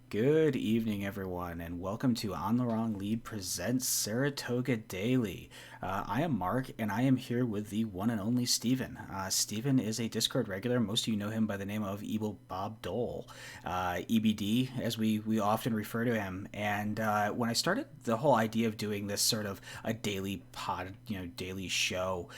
Good evening, everyone, and welcome to On the Wrong Lead Presents Saratoga Daily. I am Mark, and I am here with the one and only Steven. Steven is a Discord regular. Most of you know him by the name of Evil Bob Dole, EBD, as we often refer to him. And when I started the whole idea of doing this sort of a daily pod, daily show,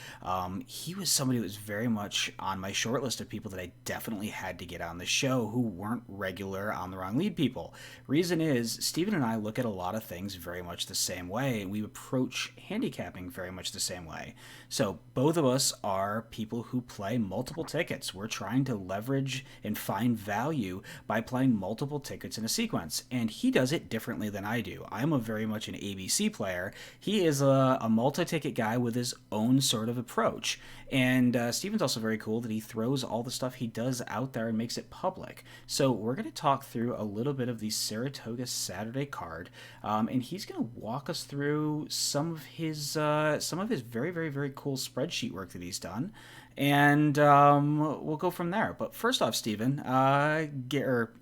he was somebody who was very much on my short list of people that I definitely had to get on the show who weren't regular On the Wrong Lead people. Reason is, Stephen and I look at a lot of things very much the same way, and we approach handicapping very much the same way. So, both of us are people who play multiple tickets. We're trying to leverage and find value by playing multiple tickets in a sequence, and he does it differently than I do. I'm a very much an ABC player. He is a multi ticket guy with his own sort of approach. And Steven's also very cool that he throws all the stuff he does out there and makes it public. So we're going to talk through a little bit of the Saratoga Saturday card, and he's going to walk us through some of his very very very cool spreadsheet work that he's done, and we'll go from there. But first off, Steven, or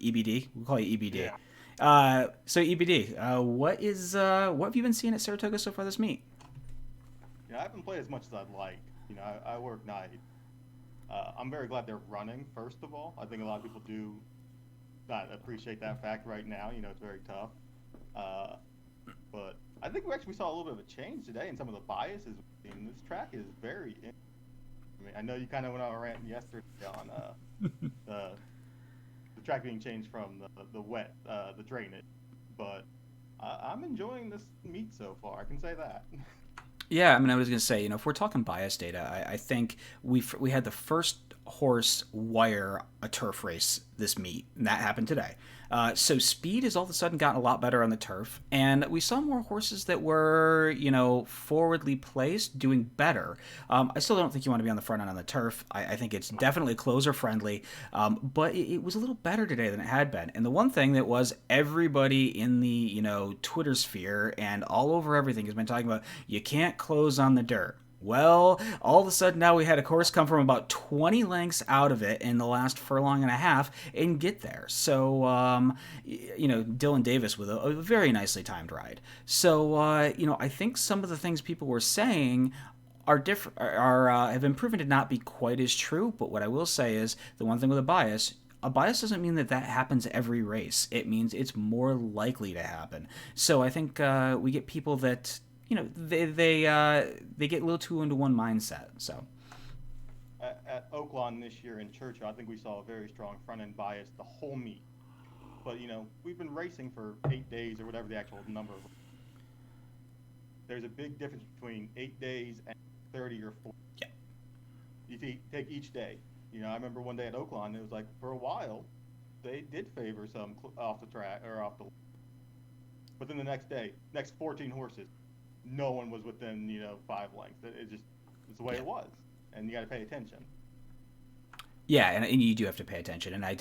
EBD, we'll call you EBD. Yeah. So EBD, what have you been seeing at Saratoga so far this meet? I haven't played as much as I'd like. I work night. I'm very glad they're running, first of all. I think a lot of people do not appreciate that fact right now. It's very tough. Uh, but I think we actually saw a little bit of a change today in some of the biases. This track is I mean, I know you kind of went on a rant yesterday on the, the track being changed from the wet, the drainage. But I'm enjoying this meet so far. I can say that. Yeah, I mean, I was going to say, if we're talking bias data, I think we had the first horse wire a turf race this meet, and that happened today. So speed has all of a sudden gotten a lot better on the turf, and we saw more horses that were, forwardly placed doing better. I still don't think you want to be on the front end on the turf. I think it's definitely closer friendly, but it was a little better today than it had been. And the one thing that was everybody in the Twitter sphere and all over everything has been talking about, you can't close on the dirt. Well, all of a sudden now we had a course come from about 20 lengths out of it in the last furlong and a half and get there. So, Dylan Davis with a very nicely timed ride. So, I think some of the things people were saying are different, have been proven to not be quite as true. But what I will say is the one thing with a bias doesn't mean that happens every race. It means it's more likely to happen. So I think we get people that they get a little too into one mindset. So At Oaklawn this year in Churchill, I think we saw a very strong front end bias the whole meet. But we've been racing for 8 days or whatever the actual number. There's a big difference between 8 days and 30 or 40. yeah, You take each day. I remember one day at Oaklawn, it was like for a while they did favor some off the track or off the. But then the next day, next 14 horses, no one was within 5 lengths. It's the way yeah. it was, and you got to pay attention. Yeah, and you do have to pay attention. And I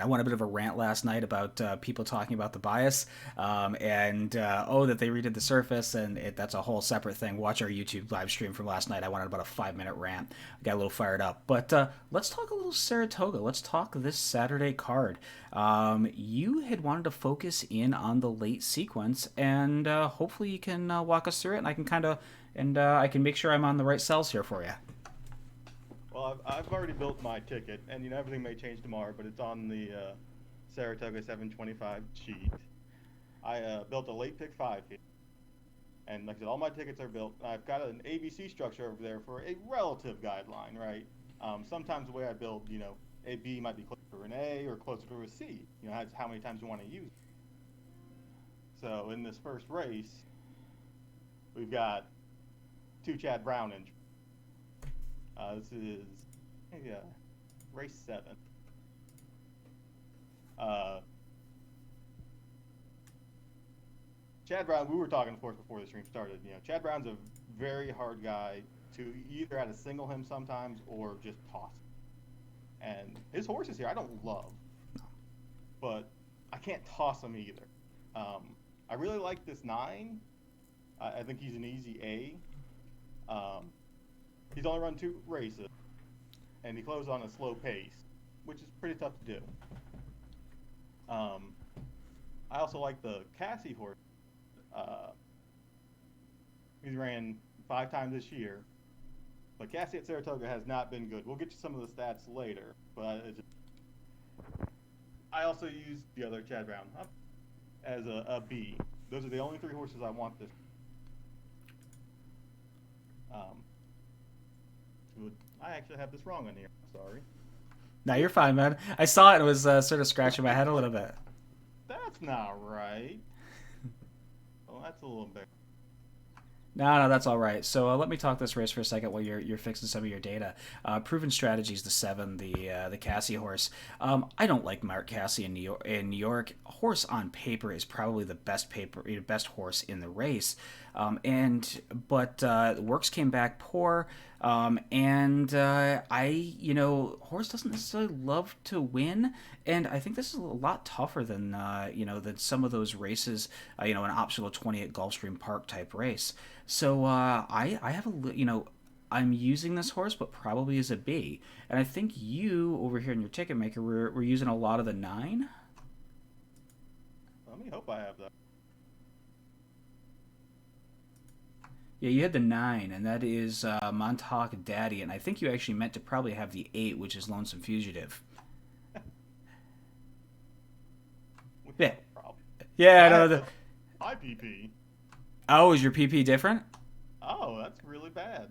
went a bit of a rant last night about people talking about the bias, and that they redid the surface, and that's a whole separate thing. Watch our YouTube live stream from last night. I went on about a 5 minute rant. I got a little fired up. But let's talk a little Saratoga. Let's talk this Saturday card. You had wanted to focus in on the late sequence, and hopefully you can walk us through it, and I can make sure I'm on the right cells here for you. Well, I've already built my ticket, and everything may change tomorrow, but it's on the Saratoga 725 sheet. I built a late pick five here, and like I said, all my tickets are built. I've got an ABC structure over there for a relative guideline, right? Sometimes the way I build, a B might be closer to an A or closer to a C. That's how many times you want to use it. So in this first race, we've got two Chad Brown entries. This is race 7. Uh, Chad Brown, we were talking, of course, before the stream started. Chad Brown's a very hard guy to either have to single him sometimes or just toss him. And his horses here, I don't love, but I can't toss him either. I really like this 9. I think he's an easy A. He's only run 2 races, and he closed on a slow pace, which is pretty tough to do. also like the Cassie horse. Uh, he's ran 5 times this year, but Cassie at Saratoga has not been good. We'll get to some of the stats later, but I also use the other Chad Brown as a B. Those are the only 3 horses I want this. Um, I actually have this wrong on here. Sorry. No, you're fine, man. I saw it and was sort of scratching my head a little bit. That's not right. Well, that's a little bit. No, that's all right. So let me talk this race for a second while you're fixing some of your data. Proven Strategies, the 7, the Cassie horse. I don't like Mark Cassie in New York. Horse on paper is probably the best horse in the race. But works came back poor. Horse doesn't necessarily love to win, and I think this is a lot tougher than than some of those races, an optional 20 at Gulfstream Park type race. So I have I'm using this horse, but probably as a B. And I think you over here in your ticket maker were using a lot of the 9. Let me hope I have that. Yeah, you had the 9, and that is Montauk Daddy, and I think you actually meant to probably have the 8, which is Lonesome Fugitive. Yeah. Yeah, I know. My PP. Oh, is your PP different? Oh, that's really bad.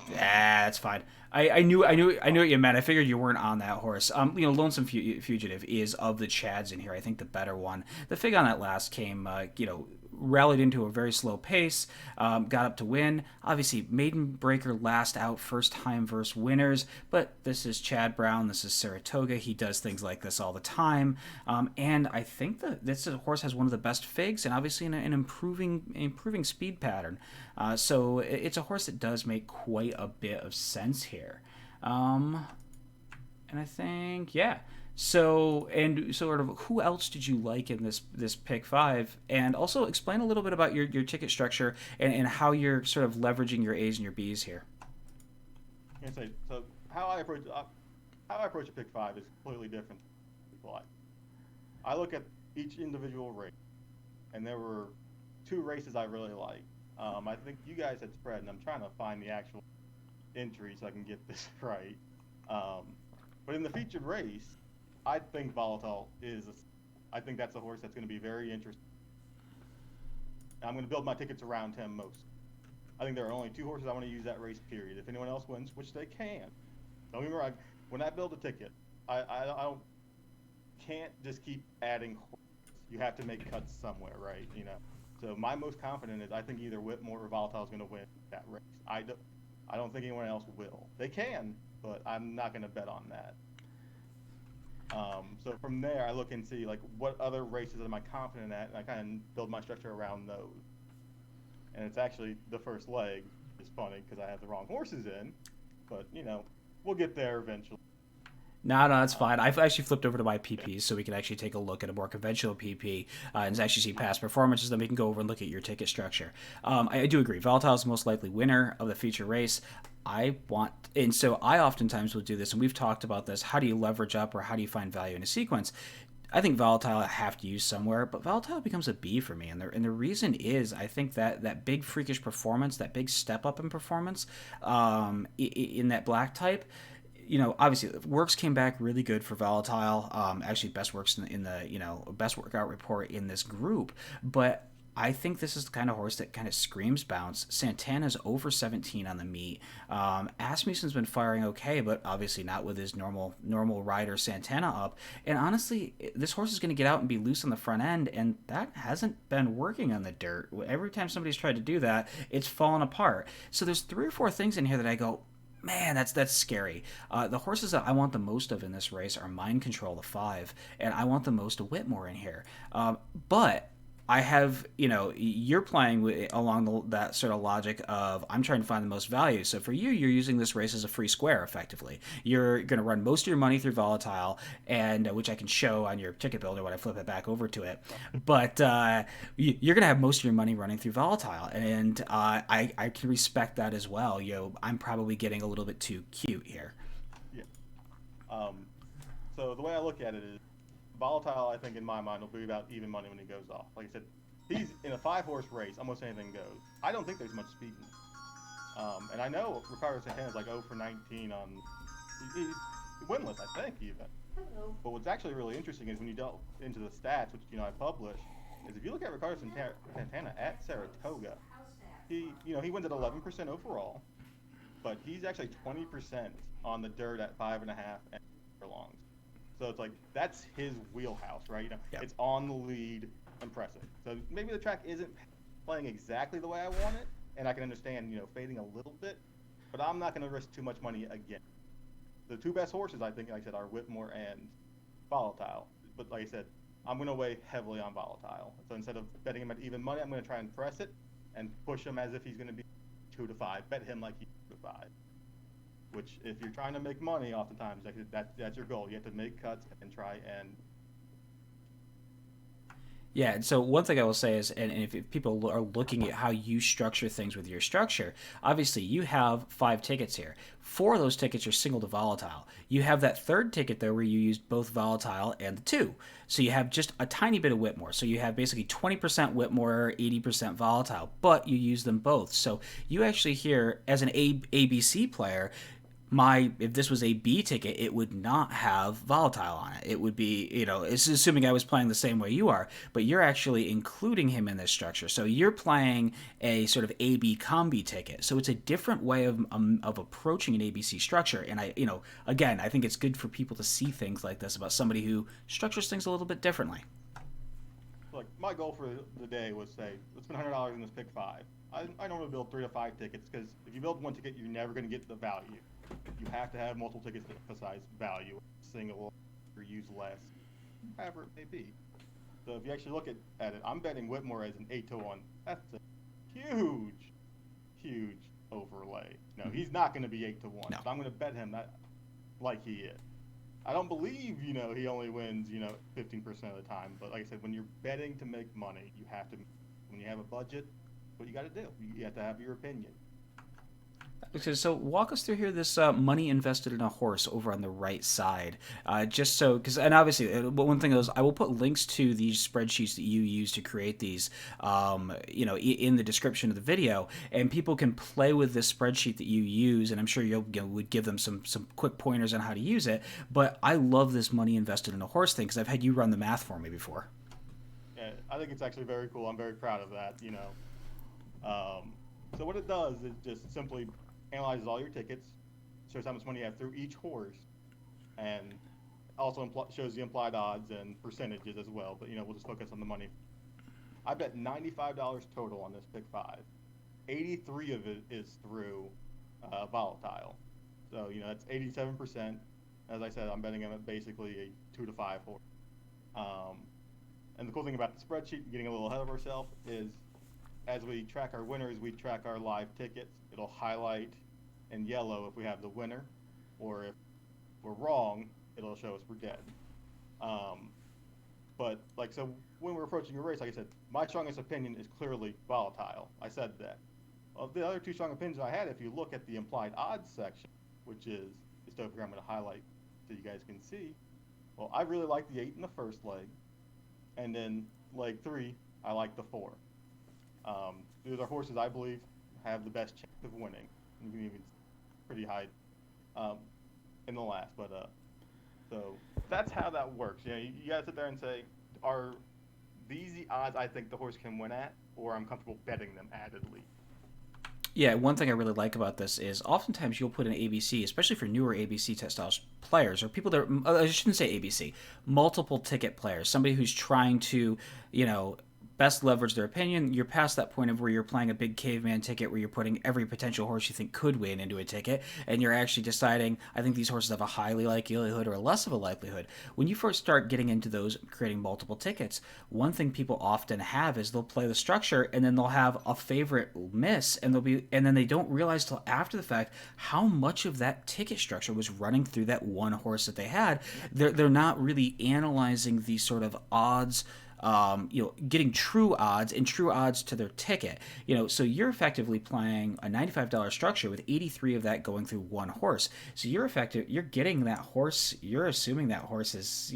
Yeah, that's fine. I knew what you meant. I figured you weren't on that horse. Lonesome Fugitive is of the Chads in here, I think the better one. The fig on that last came, rallied into a very slow pace, got up to win. Obviously, maiden breaker last out, first time versus winners. But this is Chad Brown. This is Saratoga. He does things like this all the time. And I think that this horse has one of the best figs, and obviously an improving speed pattern. So it's a horse that does make quite a bit of sense here. And I think, yeah. So sort of who else did you like in this pick 5? And also explain a little bit about your ticket structure and how you're sort of leveraging your A's and your B's here. So how I approach a pick 5 is completely different. I look at each individual race, and there were 2 races I really liked. I think you guys had spread, and I'm trying to find the actual entry so I can get this right. But in the featured race, I think Volatile I think that's a horse that's going to be very interesting. I'm going to build my tickets around him most. I think there are only 2 horses I want to use that race, period. If anyone else wins, which they can. Don't get me wrong, when I build a ticket, I can't just keep adding horses. You have to make cuts somewhere, right? So my most confident is I think either Whitmore or Volatile is going to win that race. I don't think anyone else will. They can, but I'm not going to bet on that. So from there, I look and see what other races am I confident at, and I kind of build my structure around those. And it's actually the first leg. It's funny because I have the wrong horses in, but we'll get there eventually. No, that's fine. I've actually flipped over to my PPs so we can actually take a look at a more conventional PP and actually see past performances. Then we can go over and look at your ticket structure. I do agree. Volatile is the most likely winner of the feature race. And so I oftentimes will do this, and we've talked about this. How do you leverage up, or how do you find value in a sequence? I think Volatile I have to use somewhere, but Volatile becomes a B for me, and the reason is I think that big freakish performance, that big step up in performance, in that black type. Obviously, works came back really good for Volatile. Actually, best works in the best workout report in this group. But I think this is the kind of horse that kind of screams bounce. Santana's over 17 on the meet. Asmussen's been firing okay, but obviously not with his normal rider Santana up. And honestly, this horse is going to get out and be loose on the front end, and that hasn't been working on the dirt. Every time somebody's tried to do that, it's fallen apart. So there's 3 or 4 things in here that I go, man, that's scary. The horses that I want the most of in this race are Mind Control, the 5, and I want the most of Whitmore in here. But I have, you're playing along that sort of logic of I'm trying to find the most value. So for you're using this race as a free square, effectively. You're going to run most of your money through Volatile, and which I can show on your ticket builder when I flip it back over to it. But you're going to have most of your money running through Volatile, and I can respect that as well. I'm probably getting a little bit too cute here. Yeah. So the way I look at it is Volatile, I think in my mind, will be about even money when he goes off. Like I said, he's in a 5 horse race. Almost anything goes. I don't think there's much speed in it. And I know Ricardo Santana's like 0 for 19 on. He's winless, I think even. But what's actually really interesting is when you delve into the stats, which I publish, is if you look at Ricardo Santana at Saratoga, he wins at 11% overall, but he's actually 20% on the dirt at 5.5 and furlongs. So it's like that's his wheelhouse, right? Yep. It's on the lead, impressive. So maybe the track isn't playing exactly the way I want it, and I can understand fading a little bit, but I'm not going to risk too much money again. The two best horses, I think, like I said, are Whitmore and Volatile. But like I said, I'm going to weigh heavily on Volatile. So instead of betting him at even money, I'm going to try and press it and push him as if he's going to be 2 to 5. Bet him like he's 2 to 5. Which, if you're trying to make money, oftentimes that's your goal. You have to make cuts and try and. Yeah, and so one thing I will say is, and if people are looking at how you structure things with your structure, obviously you have 5 tickets here. 4 of those tickets are single to volatile. You have that third ticket, though, where you used both volatile and the 2. So you have just a tiny bit of Whitmore. So you have basically 20% Whitmore, 80% volatile, but you use them both. So you actually here, as an ABC player, if this was a B ticket, it would not have volatile on it. It would be, it's assuming I was playing the same way you are, but you're actually including him in this structure. So you're playing a sort of AB combi ticket. So it's a different way of approaching an ABC structure. And again, I think it's good for people to see things like this about somebody who structures things a little bit differently. Look, my goal for the day was say, let's spend $100 in this pick 5. I normally build 3 to 5 tickets because if you build one ticket, you're never going to get the value. You have to have multiple tickets to emphasize value, single or use less, however it may be. So if you actually look at it, I'm betting Whitmore as an 8 to 1. That's a huge overlay. No, he's not going to be 8 to 1. No. So I'm going to bet him that like he is. I don't believe he only wins 15% of the time. But like I said, when you're betting to make money, you have to. When you have a budget, what you got to do? You have to have your opinion. Okay, so walk us through here this money invested in a horse over on the right side. Just so, and obviously, one thing is I will put links to these spreadsheets that you use to create these, in the description of the video, and people can play with this spreadsheet that you use, and I'm sure you would give them some quick pointers on how to use it. But I love this money invested in a horse thing because I've had you run the math for me before. Yeah, I think it's actually very cool. I'm very proud of that. So what it does is just simply analyzes all your tickets, shows how much money you have through each horse, and also shows the implied odds and percentages as well. But we'll just focus on the money. I bet $95 total on this pick 5. 83 of it is through volatile. So that's 87%. As I said, I'm betting him at basically a 2 to 5 horse. And the cool thing about the spreadsheet, getting a little ahead of ourselves, is as we track our winners, we track our live tickets. It'll highlight in yellow if we have the winner, or if we're wrong, it'll show us we're dead. But so when we're approaching a race, like I said, my strongest opinion is clearly volatile. I said that. The other 2 strong opinions I had, if you look at the implied odds section, which is just over here, I'm going to highlight so you guys can see. Well, I really like the 8 in the first leg, and then leg 3, I like the 4. Those are horses I believe have the best chance of winning. You can even pretty high in the last, but so that's how that works. You gotta sit there and say, are these the odds I think the horse can win at, or I'm comfortable betting them addedly? Yeah, one thing I really like about this is oftentimes you'll put an ABC, especially for newer ABC style players or people that I shouldn't say ABC, multiple ticket players, somebody who's trying to, best leverage their opinion. You're past that point of where you're playing a big caveman ticket where you're putting every potential horse you think could win into a ticket, and you're actually deciding, I think these horses have a highly likelihood or less of a likelihood. When you first start getting into those, creating multiple tickets, one thing people often have is they'll play the structure and then they'll have a favorite miss, and then they don't realize till after the fact how much of that ticket structure was running through that one horse that they had. They're not really analyzing the sort of odds, getting true odds and true odds to their ticket. So you're effectively playing a $95 structure with 83 of that going through one horse. So you're getting that horse. You're assuming that horse is,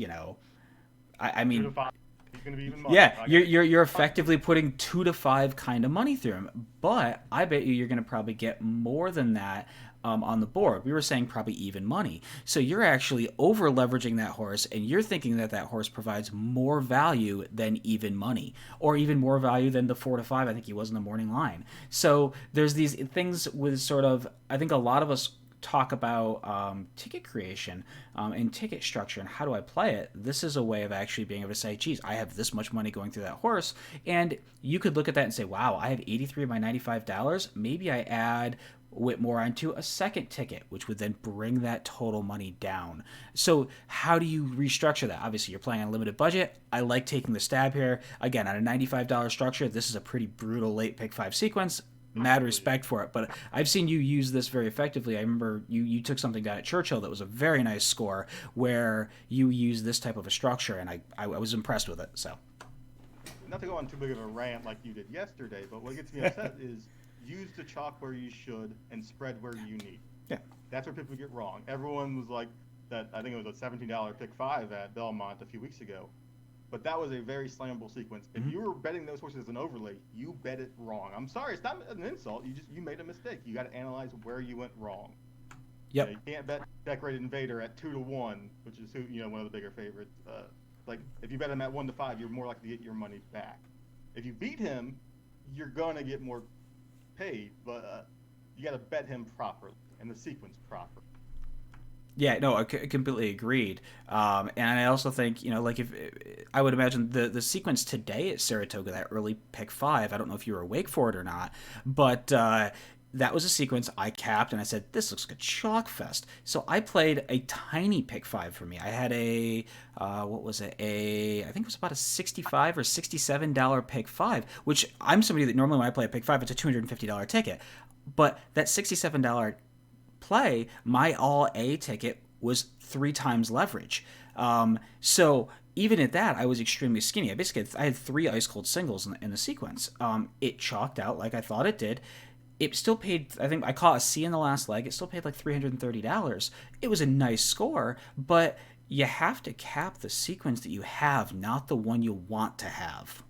I Two mean, to five. He's going to be even money. yeah, I got you're effectively putting 2 to 5 kind of money through him, but I bet you're going to probably get more than that on the board. We were saying probably even money, so you're actually over leveraging that horse, and you're thinking that that horse provides more value than even money, or even more value than the 4 to 5. I think he was in the morning line. So there's these things with sort of, I think a lot of us talk about ticket creation and ticket structure and how do I play it. This is a way of actually being able to say, geez, I have this much money going through that horse. And you could look at that and say, wow, I have 83 of my $95. Maybe I add Whitmore onto a second ticket, which would then bring that total money down. So how do you restructure that? Obviously, you're playing on a limited budget. I like taking the stab here. Again, on a $95 structure, this is a pretty brutal late pick 5 sequence. Mad respect for it, but I've seen you use this very effectively. I remember you took something down at Churchill that was a very nice score where you used this type of a structure, and I was impressed with it. So, not to go on too big of a rant like you did yesterday, but what gets me upset is use the chalk where you should and spread where you need. yeah. That's where people get wrong. Everyone was like that. I think it was a $17 pick 5 at Belmont a few weeks ago. But that was a very slammable sequence. If you were betting those horses as an overlay, you bet it wrong. I'm sorry, it's not an insult. You made a mistake. You got to analyze where you went wrong. Yep. You can't bet Decorated Invader at 2 to 1, which is one of the bigger favorites. Like if you bet him at 1 to 5, you're more likely to get your money back. If you beat him, you're gonna get more paid, but you got to bet him properly and the sequence properly. Yeah, no, I completely agreed. And I also think, like if I would imagine the sequence today at Saratoga, that early pick 5, I don't know if you were awake for it or not, but that was a sequence I capped and I said, this looks like a chalk fest. So I played a tiny pick 5 for me. I had what was it? I think it was about a $65 or $67 pick 5, which I'm somebody that normally when I play a pick 5, it's a $250 ticket. But that $67 play, my all A ticket was 3 times leverage. So even at that, I was extremely skinny. I had 3 ice cold singles in the sequence. It chalked out like I thought it did. It still paid, I think I caught a C in the last leg. It still paid like $330. It was a nice score, but you have to cap the sequence that you have, not the one you want to have.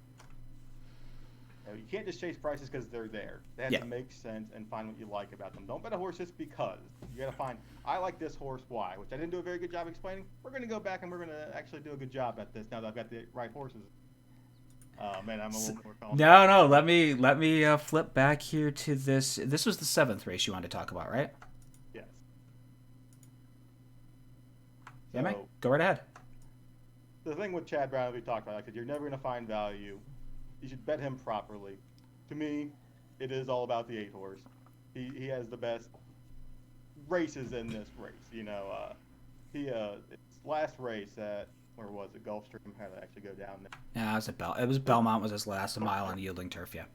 You can't just chase prices because they're there. They have to make sense and find what you like about them. Don't bet a horse just because. You got to find, I like this horse, why? Which I didn't do a very good job explaining. We're going to go back and we're going to actually do a good job at this now that I've got the right horses. Man, I'm a little more confident. No. Let me flip back here to this. This was the 7th race you wanted to talk about, right? Yes. Yeah, mate. Go right ahead. The thing with Chad Brown we talked about, because you're never going to find value. You should bet him properly. To me, it is all about the 8 horse. He has the best races in this race. His last race at, where was it? Gulfstream had to actually go down there. Yeah, it was Belmont was his last, a mile on yielding turf. Yeah.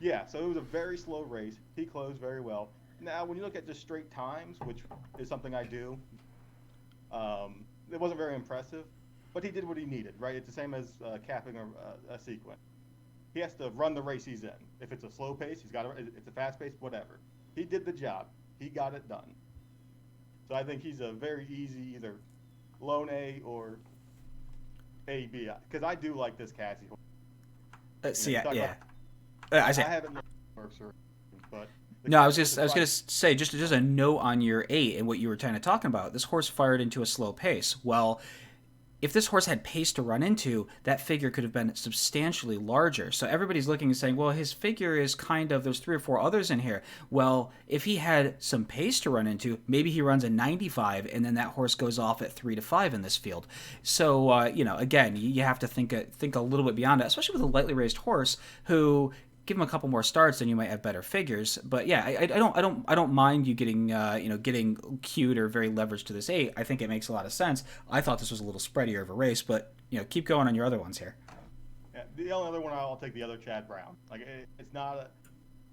Yeah, so it was a very slow race. He closed very well. Now, when you look at just straight times, which is something I do, it wasn't very impressive, but he did what he needed, right? It's the same as capping a sequence. He has to run the race he's in. If it's a slow pace, it's a fast pace, whatever. He did the job. He got it done. So I think he's a very easy either lone A or A B. Because I do like this Cassie horse. I haven't looked at works or anything, but no, I was gonna say just a note on your 8 and what you were kind of talking about. This horse fired into a slow pace. Well, if this horse had pace to run into, that figure could have been substantially larger. So everybody's looking and saying, well, his figure is there's 3 or 4 others in here. Well, if he had some pace to run into, maybe he runs a 95 and then that horse goes off at 3 to 5 in this field. So, again, you have to think a little bit beyond that, especially with a lightly raised horse who, give him a couple more starts, then you might have better figures. But yeah, I don't mind you getting getting cute or very leveraged to this 8. I think it makes a lot of sense. I thought this was a little spreadier of a race, but keep going on your other ones here. Yeah, the only other one I'll take the other Chad Brown. Like it's not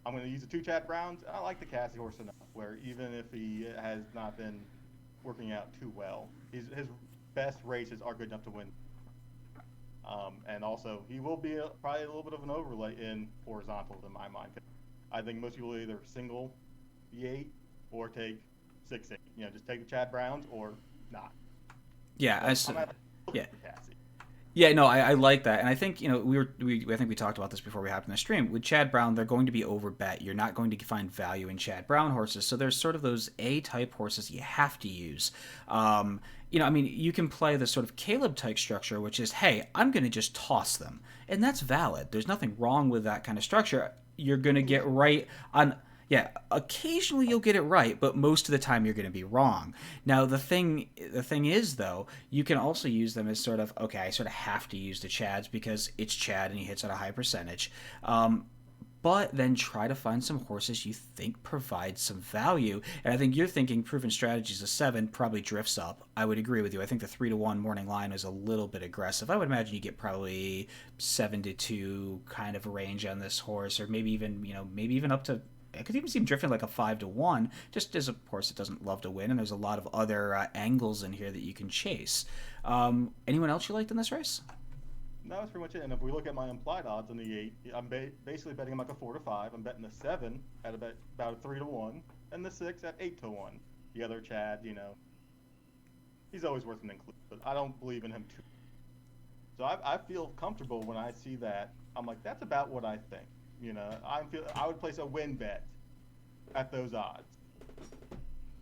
I'm going to use the 2 Chad Browns. I like the Cassie horse enough where even if he has not been working out too well, his best races are good enough to win. And also, he will be probably a little bit of an overlay in horizontals in my mind. I think most people either single the 8 or take 6-8. Just take the Chad Browns or not. Yeah, Yeah, no, I like that, and I think I think we talked about this before we hopped in the stream. With Chad Brown, they're going to be overbet. You're not going to find value in Chad Brown horses, so there's sort of those A type horses you have to use. I mean, you can play the sort of Caleb type structure, which is, hey, I'm going to just toss them, and that's valid. There's nothing wrong with that kind of structure. You're going to get right on. Yeah, occasionally you'll get it right, but most of the time you're going to be wrong. Now the thing is though, you can also use them as sort of, okay, I sort of have to use the Chads because it's Chad and he hits at a high percentage. But then try to find some horses you think provide some value. And I think you're thinking proven strategies of 7 probably drifts up. I would agree with you. I think the 3-1 morning line is a little bit aggressive. I would imagine you get probably 7-2 kind of range on this horse, or maybe even maybe even up to. I could even see him drifting like a 5-1, just as a horse that doesn't love to win, and there's a lot of other angles in here that you can chase. Anyone else you liked in this race? That was pretty much it. And if we look at my implied odds on the 8, I'm basically betting him like a 4-5. I'm betting the 7 at about a 3-1, and the 6 at 8-1. The other Chad, he's always worth an include, but I don't believe in him too. So I feel comfortable when I see that. I'm like, that's about what I think. I would place a win bet at those odds.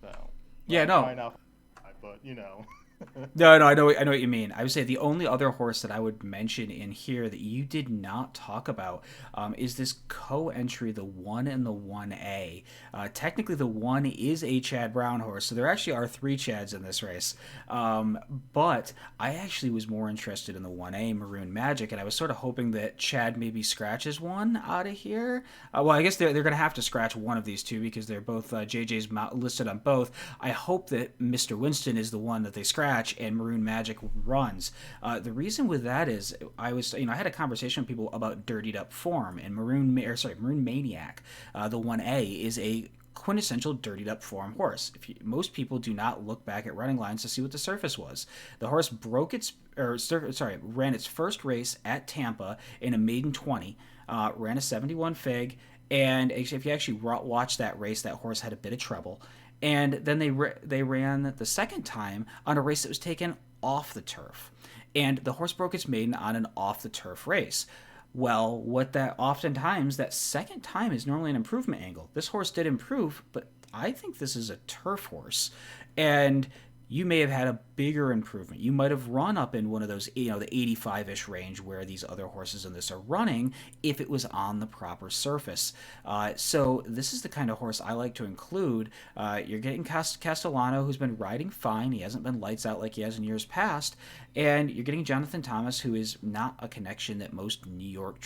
So, Yeah, well, no, probably not, but No, I know what you mean. I would say the only other horse that I would mention in here that you did not talk about is this co-entry, the 1 and the 1A. Technically, the 1 is a Chad Brown horse, so there actually are 3 Chads in this race. But I actually was more interested in the 1A, Maroon Magic, and I was sort of hoping that Chad maybe scratches one out of here. Well, I guess they're going to have to scratch one of these two because they're both JJ's listed on both. I hope that Mr. Winston is the one that they scratch and Maroon Magic runs. The reason with that is I had a conversation with people about dirtied up form, and Maroon Maniac, the 1A is a quintessential dirtied up form horse. Most people do not look back at running lines to see what the surface was. The horse ran its first race at Tampa in a maiden 20, ran a 71 fig, and if you actually watch that race, that horse had a bit of trouble. And then they ran the second time on a race that was taken off the turf, and the horse broke its maiden on an off the turf race. Well, what that oftentimes that second time is normally an improvement angle. This horse did improve, but I think this is a turf horse, and you may have had a bigger improvement. You might have run up in one of those, the 85-ish range where these other horses in this are running if it was on the proper surface. So this is the kind of horse I like to include. You're getting Castellano, who's been riding fine. He hasn't been lights out like he has in years past. And you're getting Jonathan Thomas, who is not a connection that most New York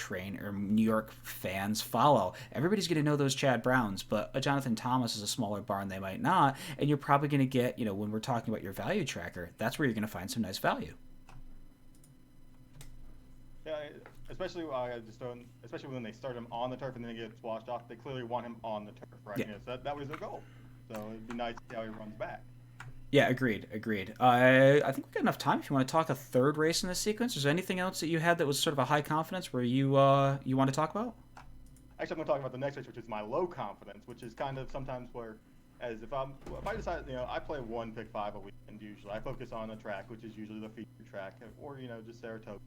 fans follow. Everybody's going to know those Chad Browns, but a Jonathan Thomas is a smaller barn they might not. And you're probably going to get, when we're talking about your value tracker, that's where you're going to find some nice value. yeah, especially especially when they start him on the turf and then he gets washed off. They clearly want him on the turf, right? Yeah. So that was their goal. So it'd be nice to see how he runs back. Yeah, agreed. I think we've got enough time if you want to talk a third race in this sequence. Is there anything else that you had that was sort of a high confidence where you want to talk about? Actually, I'm going to talk about the next race, which is my low confidence, which is kind of sometimes where, as if I decide, I play 1 pick 5 a weekend usually. I focus on the track, which is usually the feature track, or just Saratoga.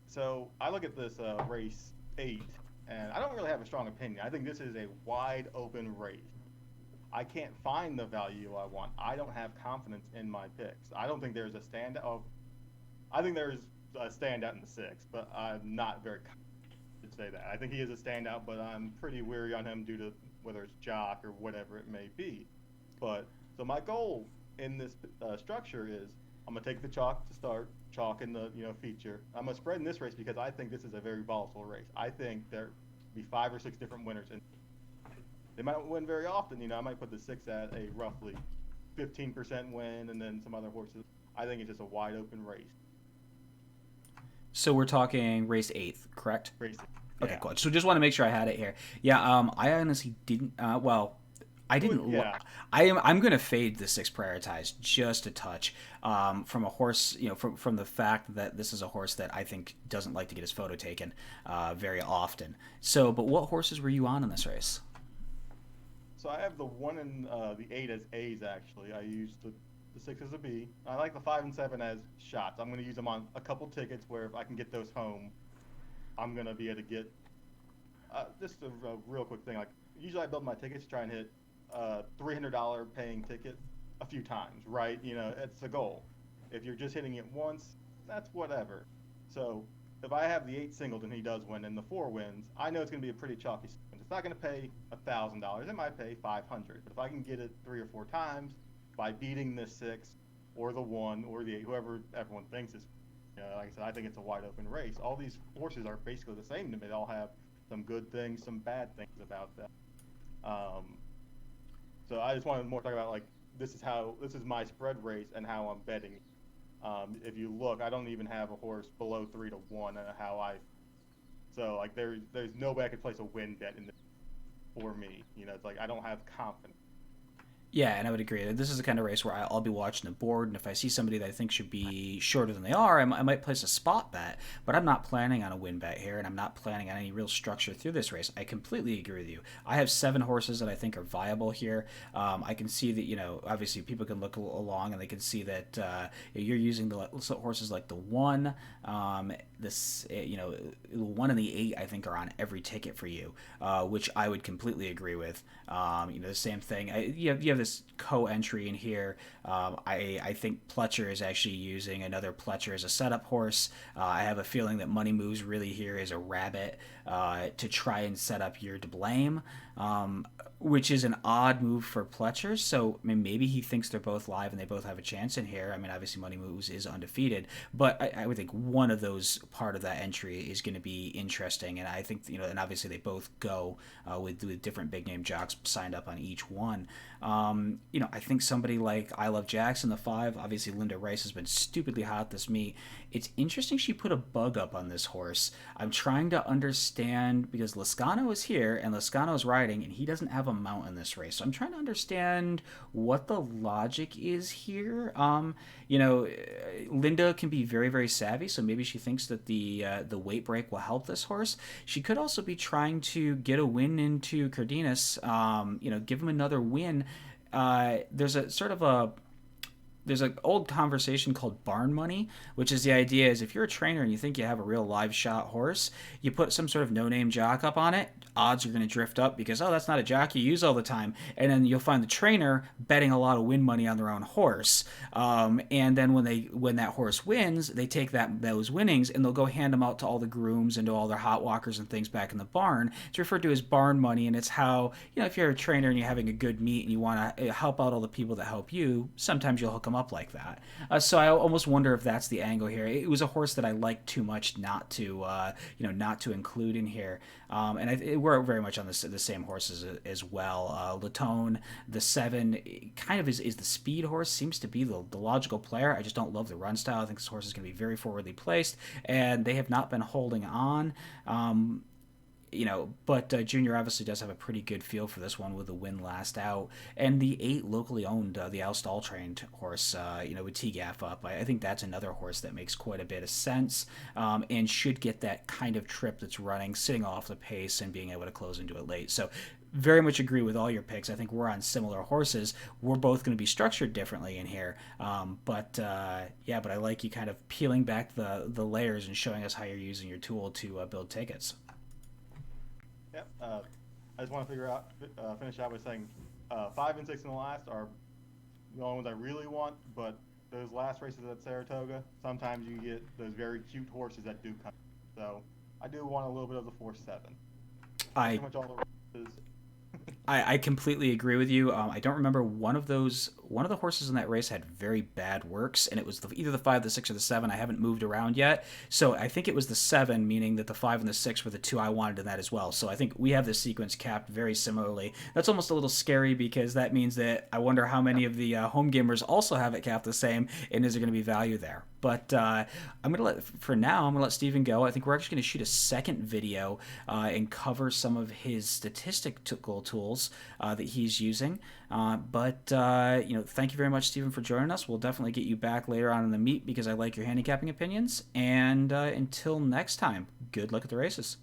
So I look at this race 8, and I don't really have a strong opinion. I think this is a wide open race. I can't find the value I want. I don't have confidence in my picks. I don't think there's a standout. I think there's a standout in the 6, but I'm not very confident to say that. I think he is a standout, but I'm pretty weary on him due to whether it's jock or whatever it may be. But so my goal in this structure is I'm gonna take the chalk to start, chalk in the feature. I'm gonna spread in this race because I think this is a very volatile race. I think there be 5 or 6 different winners, and they might win very often. I might put the 6 at a roughly 15% win, and then some other horses. I think it's just a wide open race. So we're talking race 8th, correct? Racing. Okay, Yeah. cool. So just want to make sure I had it here. Yeah, I honestly didn't. I didn't. Yeah. I'm going to fade the 6 prioritize just a touch from a horse. From the fact that this is a horse that I think doesn't like to get his photo taken very often. So, but what horses were you on in this race? So I have the 1 and the 8 as A's actually. I used the The 6 is a B. I like the 5 and 7 as shots. I'm going to use them on a couple tickets where if I can get those home, I'm going to be able to get just a real quick thing. Like usually I build my tickets to try and hit $300 paying ticket a few times, right? It's the goal. If you're just hitting it once, that's whatever. So if I have the 8 singled and he does win and the 4 wins, I know it's going to be a pretty chalky sequence. It's not going to pay $1,000. It might pay 500. But if I can get it 3 or 4 times by beating the 6 or the 1 or the 8, whoever everyone thinks is, like I said, I think it's a wide open race. All these horses are basically the same to me. They all have some good things, some bad things about them. So I just wanted more to talk about like this is my spread race and how I'm betting. If you look, I don't even have a horse below 3-1. So like there's no way I could place a win bet in this for me. It's like I don't have confidence. Yeah, and I would agree. This is the kind of race where I'll be watching the board, and if I see somebody that I think should be shorter than they are, I might place a spot bet. But I'm not planning on a win bet here, and I'm not planning on any real structure through this race. I completely agree with you. I have 7 horses that I think are viable here. I can see that, obviously people can look along and they can see that you're using the horses like the 1, the 1 and the 8 I think are on every ticket for you, which I would completely agree with. The same thing. You have this co-entry in here. I think Pletcher is actually using another Pletcher as a setup horse. I have a feeling that Money Moves really here is a rabbit to try and set up your to blame, which is an odd move for Pletcher. So maybe he thinks they're both live and they both have a chance in here. Obviously Money Moves is undefeated, but I would think one of those part of that entry is going to be interesting. And I think, and obviously they both go with different big name jocks signed up on each one. I think somebody like I Love Jackson, the 5, obviously Linda Rice has been stupidly hot this meet. It's interesting she put a bug up on this horse. I'm trying to understand because Lascano is here and Lascano is riding and he doesn't have a mount in this race. So I'm trying to understand what the logic is here. Linda can be very, very savvy, so maybe she thinks that the weight break will help this horse. She could also be trying to get a win into Cardenas, give him another win. There's an old conversation called barn money, which is the idea is if you're a trainer and you think you have a real live shot horse, you put some sort of no-name jock up on it, odds are going to drift up because, that's not a jock you use all the time. And then you'll find the trainer betting a lot of win money on their own horse. And then when that horse wins, they take those winnings and they'll go hand them out to all the grooms and to all their hot walkers and things back in the barn. It's referred to as barn money, and it's how, if you're a trainer and you're having a good meet and you want to help out all the people that help you, sometimes you'll hook them up like that. So I almost wonder if that's the angle here. It was a horse that I liked too much not to include in here. We're very much on the same horses as well. Latone, the 7, kind of is the speed horse, seems to be the logical player. I just don't love the run style. I think this horse is going to be very forwardly placed, and they have not been holding on. But Junior obviously does have a pretty good feel for this one with the win last out. And the 8 locally owned, the Al Stall trained horse, with T-Gaff up, I think that's another horse that makes quite a bit of sense and should get that kind of trip that's running, sitting off the pace and being able to close into it late. So very much agree with all your picks. I think we're on similar horses. We're both going to be structured differently in here. But I like you kind of peeling back the layers and showing us how you're using your tool to build tickets. Yep. I just want to finish out by saying 5 and 6 in the last are the only ones I really want, but those last races at Saratoga, sometimes you get those very cute horses that do come. So I do want a little bit of the 4-7. Pretty much all the races. I completely agree with you. I don't remember one of the horses in that race had very bad works, and it was either the 5, the 6, or the 7. I haven't moved around yet, so I think it was the 7, meaning that the 5 and the 6 were the 2 I wanted in that as well. So I think we have this sequence capped very similarly. That's almost a little scary because that means that I wonder how many of the home gamers also have it capped the same, and is there going to be value there? But I'm going to let Steven go. I think we're actually going to shoot a second video and cover some of his statistical tools that he's using. Thank you very much, Steven, for joining us. We'll definitely get you back later on in the meet because I like your handicapping opinions. And until next time, good luck at the races.